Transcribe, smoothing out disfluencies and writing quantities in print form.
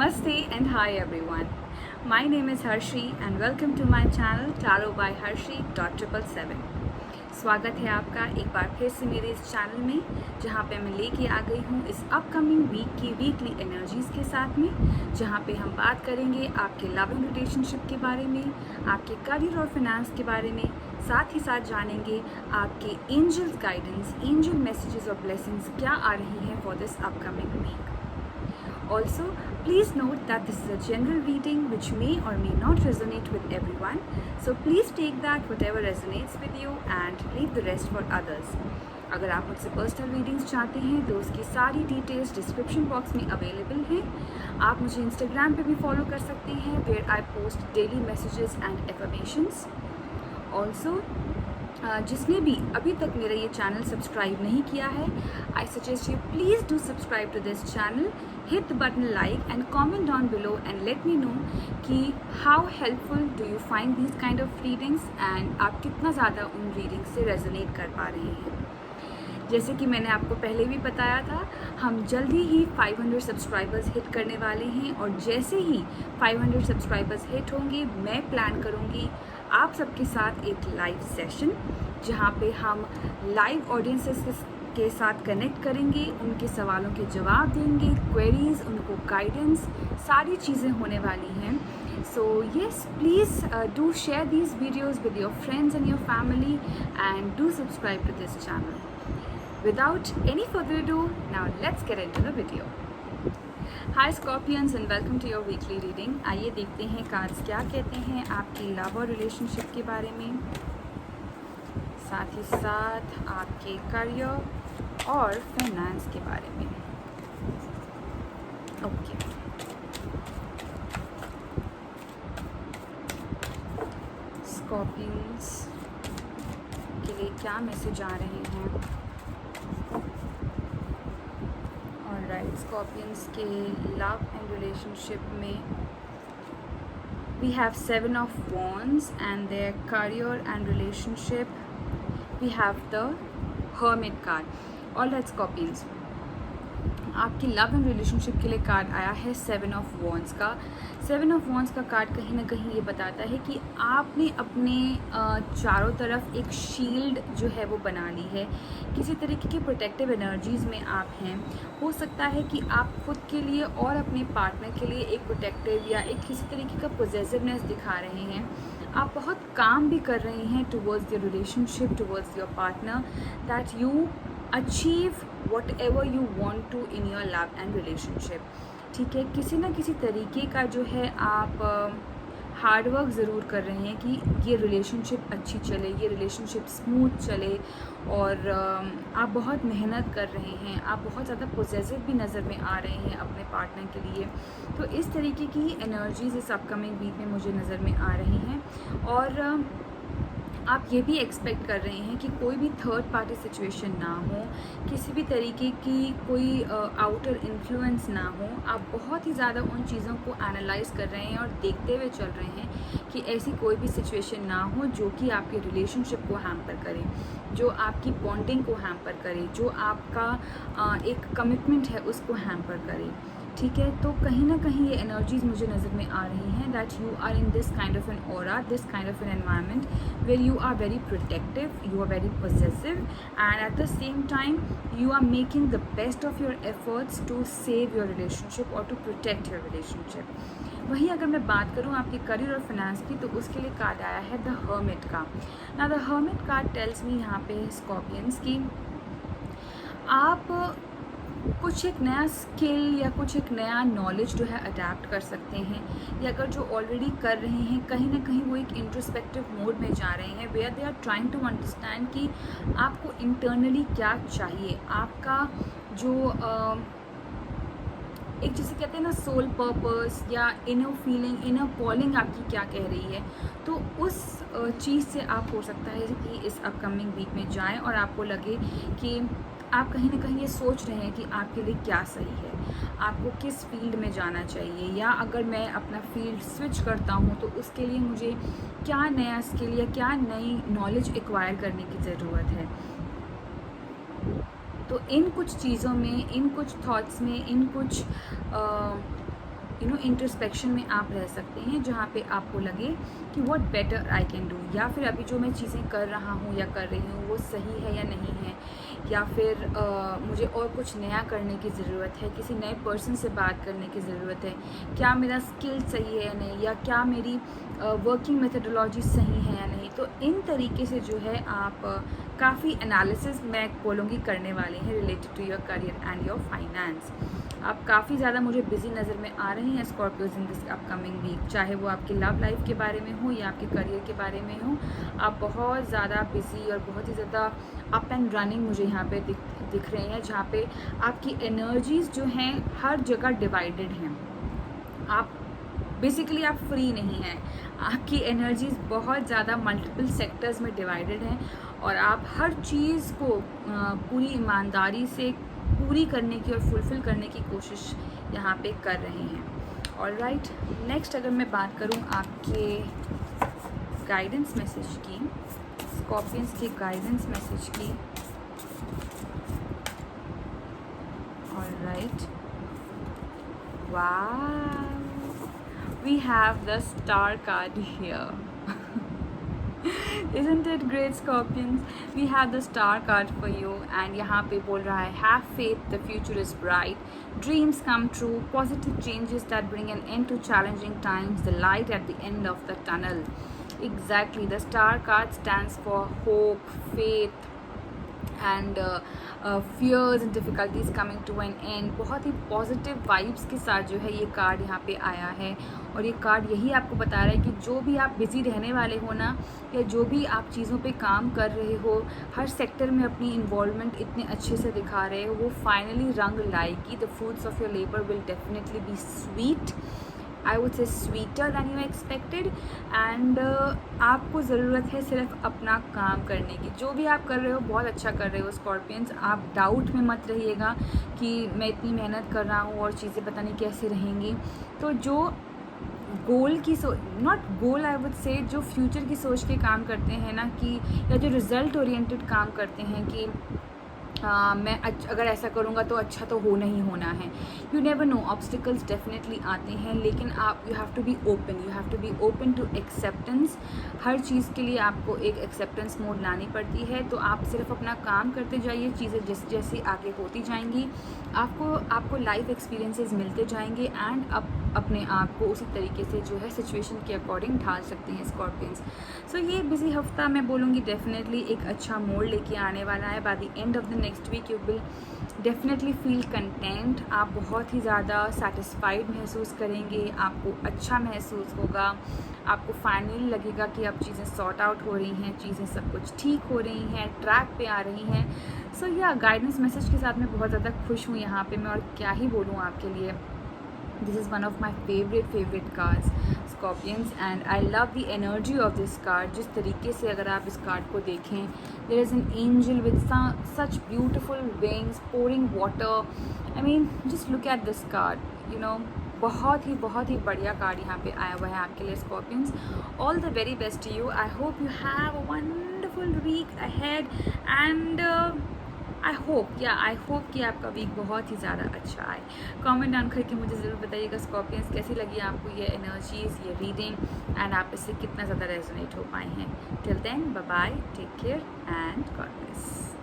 Namaste and hi everyone. My name is Harshi and welcome to my channel Tarot by Harshi .777. स्वागत है आपका एक बार फिर से मेरे इस चैनल में, जहाँ पे मैं लेके आ गई हूँ इस अपकमिंग वीक की वीकली एनर्जीज़ के साथ में, जहाँ पे हम बात करेंगे आपके लव एंड रिलेशनशिप के बारे में, आपके करियर और फाइनेंस के बारे में, साथ ही साथ जानेंगे आपके एंजल्स गाइडेंस, एंजल मैसेजेस और ब्लेसिंग्स क्या आ रही हैं for this upcoming week. Also, please note that this is a general reading which may or may not resonate with everyone. So please take that whatever resonates with you and leave the rest for others. अगर आप मुझसे personal readings चाहते हैं तो उसकी सारी details description box में available हैं. आप मुझे इंस्टाग्राम पे भी फॉलो कर सकते हैं where I post daily messages and affirmations. Also जिसने भी अभी तक मेरा ये चैनल सब्सक्राइब नहीं किया है, I suggest you please do subscribe to this channel, hit the button like and comment down below and let me know कि how helpful do you find these kind of readings and आप कितना ज़्यादा उन readings से resonate कर पा रहे हैं. जैसे कि मैंने आपको पहले भी बताया था, हम जल्दी ही 500 सब्सक्राइबर्स हिट करने वाले हैं और जैसे ही 500 सब्सक्राइबर्स हिट होंगे मैं प्लान करूँगी आप सबके साथ एक लाइव सेशन, जहाँ पे हम लाइव ऑडियंसेस के साथ कनेक्ट करेंगे, उनके सवालों के जवाब देंगे, क्वेरीज, उनको गाइडेंस, सारी चीज़ें होने वाली हैं. So yes, please do share these videos with your friends and your family and do subscribe to this channel. Without any further ado, now let's get into the video. Hi Scorpions and welcome to your weekly reading. आइए देखते हैं cards क्या कहते हैं आपकी love और relationship के बारे में, साथ ही साथ आपके करियर और फाइनेंस के बारे में. ओके, स्कॉर्पियंस के लिए क्या मैसेज आ रहे हैं? ऑलराइट, स्कॉर्पियंस के लव एंड रिलेशनशिप में we have 7 of Wands and their career and relationship we have the Hermit card. Alright Scorpions, आपकी लव एंड रिलेशनशिप के लिए कार्ड आया है 7 of Wands का. 7 of Wands का कार्ड कहीं ना कहीं ये बताता है कि आपने अपने चारों तरफ एक शील्ड जो है वो बना ली है. किसी तरीके की प्रोटेक्टिव एनर्जीज़ में आप हैं. हो सकता है कि आप खुद के लिए और अपने पार्टनर के लिए एक प्रोटेक्टिव या एक किसी तरीके का पोजेसिवनेस दिखा रहे हैं. आप बहुत काम भी कर रहे हैं towards your relationship, towards your partner, that you achieve whatever you want to in your love and relationship. ठीक है, किसी ना किसी तरीके का जो है आप हार्ड वर्क ज़रूर कर रहे हैं कि ये रिलेशनशिप अच्छी चले, ये रिलेशनशिप स्मूथ चले, और आप बहुत मेहनत कर रहे हैं. आप बहुत ज़्यादा पॉजिटिव भी नज़र में आ रहे हैं अपने पार्टनर के लिए. तो इस तरीके की एनर्जीज़ इस अपकमिंग वीक में मुझे नज़र में आ रही हैं. और आप ये भी एक्सपेक्ट कर रहे हैं कि कोई भी थर्ड पार्टी सिचुएशन ना हो, किसी भी तरीके की कोई आउटर इन्फ्लुएंस ना हो. आप बहुत ही ज़्यादा उन चीज़ों को एनालाइज कर रहे हैं और देखते हुए चल रहे हैं कि ऐसी कोई भी सिचुएशन ना हो जो कि आपके रिलेशनशिप को हैम्पर करे, जो आपकी बॉन्डिंग को हैम्पर करे, जो आपका एक कमिटमेंट है उसको हैम्पर करे. ठीक है, तो कहीं ना कहीं ये एनर्जीज़ मुझे नज़र में आ रही हैं that you are in this kind of an aura, this kind of an environment where you are very protective, you are very positive, and at the same time you are making the best of your efforts to save your relationship और to protect your relationship. वहीं अगर मैं बात करूँ आपके career और finance की, तो उसके लिए कार्ड आया है द हर्मिट का. ना the hermit card tells me यहाँ पे स्कॉर्पियंस की आप कुछ एक नया स्किल या कुछ एक नया नॉलेज जो है अडेप्ट कर सकते हैं, या अगर जो ऑलरेडी कर रहे हैं कहीं ना कहीं वो एक इंट्रोस्पेक्टिव मोड में जा रहे हैं where they are trying to understand कि आपको इंटरनली क्या चाहिए. आपका जो एक जिसे कहते हैं ना सोल पर्पस या इनर फीलिंग, इनर कॉलिंग आपकी क्या कह रही है, तो उस चीज़ से आप हो सकता है कि इस अपकमिंग वीक में जाएं और आपको लगे कि आप कहीं ना कहीं ये सोच रहे हैं कि आपके लिए क्या सही है, आपको किस फील्ड में जाना चाहिए, या अगर मैं अपना फील्ड स्विच करता हूँ तो उसके लिए मुझे क्या नया स्किल या क्या नई नॉलेज एक्वायर करने की ज़रूरत है. तो इन कुछ चीज़ों में, इन कुछ थॉट्स में, इन कुछ इंट्रोस्पेक्शन में आप रह सकते हैं, जहाँ पे आपको लगे कि what better I can do, या फिर अभी जो मैं चीज़ें कर रहा हूँ या कर रही हूँ वो सही है या नहीं है, या फिर मुझे और कुछ नया करने की ज़रूरत है, किसी नए पर्सन से बात करने की ज़रूरत है, क्या मेरा स्किल सही है या नहीं, या क्या मेरी वर्किंग मेथडोलॉजी सही है या नहीं। तो इन तरीके से जो है आप काफ़ी एनालिसिस मैं बोलूँगी करने वाले हैं related to your career and your finance. आप काफ़ी ज़्यादा मुझे बिजी नज़र में आ रही हैं Scorpios in this upcoming week, चाहे वो आपकी लव लाइफ के बारे में हो या आपके करियर के बारे में हो। आप बहुत ज़्यादा बिजी और बहुत ही ज़्यादा अप एंड रनिंग मुझे यहाँ पे दिख रहे हैं, जहाँ पे आपकी एनर्जीज़ जो हैं हर जगह डिवाइडेड हैं। आप बेसिकली आप फ्री नहीं हैं, आपकी एनर्जीज़ बहुत ज़्यादा मल्टीपल सेक्टर्स में डिवाइडेड हैं और आप हर चीज़ को पूरी ईमानदारी से पूरी करने की और फुलफ़िल करने की कोशिश यहाँ पे कर रहे हैं। और राइट, नेक्स्ट अगर मैं बात करूँ आपके गाइडेंस मैसेज की, स्कॉर्पियंस के गाइडेंस मैसेज की। और right, wow, we have the star card here. Isn't it great, Scorpions? We have the star card for you, and यहाँ पे बोल रहा है have faith, the future is bright, dreams come true, positive changes that bring an end to challenging times, the light at the end of the tunnel. Exactly, the star card stands for hope, faith and fears and difficulties coming to an end। बहुत ही positive vibes के साथ जो है ये card यहाँ पे आया है, और ये कार्ड यही आपको बता रहा है कि जो भी आप बिज़ी रहने वाले हो ना, या जो भी आप चीज़ों पे काम कर रहे हो, हर सेक्टर में अपनी इन्वॉल्वमेंट इतने अच्छे से दिखा रहे हो, वो फाइनली रंग लाएगी। The fruits of your labour will definitely be sweet, I would say sweeter than you expected. And आपको ज़रूरत है सिर्फ अपना काम करने की। जो भी आप कर रहे हो बहुत अच्छा कर रहे हो स्कॉर्पियंस। आप डाउट में मत रहिएगा कि मैं इतनी मेहनत कर रहा हूँ और चीज़ें पता नहीं कैसे रहेंगी। तो जो गोल की नॉट गोल आई वुड से, जो फ्यूचर की सोच के काम करते हैं ना, कि या जो रिज़ल्ट ओरिएंटेड काम करते हैं कि मैं अगर ऐसा करूँगा तो अच्छा तो होना ही होना है। You never know, obstacles definitely आते हैं, लेकिन आप you have to be open to acceptance. हर चीज़ के लिए आपको एक एक्सेप्टेंस मोड लानी पड़ती है। तो आप सिर्फ अपना काम करते जाइए, चीज़ें जैसे जैसे आगे होती जाएंगी, आपको लाइफ एक्सपीरियंसेस मिलते जाएंगे, एंड अपने आप को उसी तरीके से जो है सिचुएशन के अकॉर्डिंग ढाल सकते हैं स्कॉर्पियंस। सो ये बिजी हफ्ता मैं बोलूँगी डेफिनेटली एक अच्छा मोड़ लेके आने वाला है। By the end of the next week you will definitely feel content. आप बहुत ही ज़्यादा सेटिस्फाइड महसूस करेंगे, आपको अच्छा महसूस होगा, आपको फाइनली लगेगा कि अब चीज़ें सॉर्ट आउट हो रही हैं, चीज़ें सब कुछ ठीक हो रही हैं, ट्रैक पे आ रही हैं। सो या गाइडेंस मैसेज के साथ मैं बहुत ज़्यादा खुश हूँ यहाँ पे। मैं और क्या ही बोलूँ आपके लिए। This is one of my favorite cards, Scorpions, and I love the energy of this card। जिस तरीके से अगर आप इस कार्ड को देखें, there is an angel with such beautiful wings pouring water। I mean, just look at this card, you know। बहुत ही बढ़िया कार्ड यहाँ पे आया हुआ है आपके लिए Scorpions. All the very best to you. I hope you have a wonderful week ahead, and I hope कि आपका वीक बहुत ही ज़्यादा अच्छा आए। कमेंट डाउन करके मुझे ज़रूर बताइएगा स्कॉर्पियंस कैसी लगी आपको ये एनर्जीज़, ये रीडिंग, एंड आप इससे कितना ज़्यादा रेजोनेट हो पाए हैं। Till then, bye bye, take care and God bless.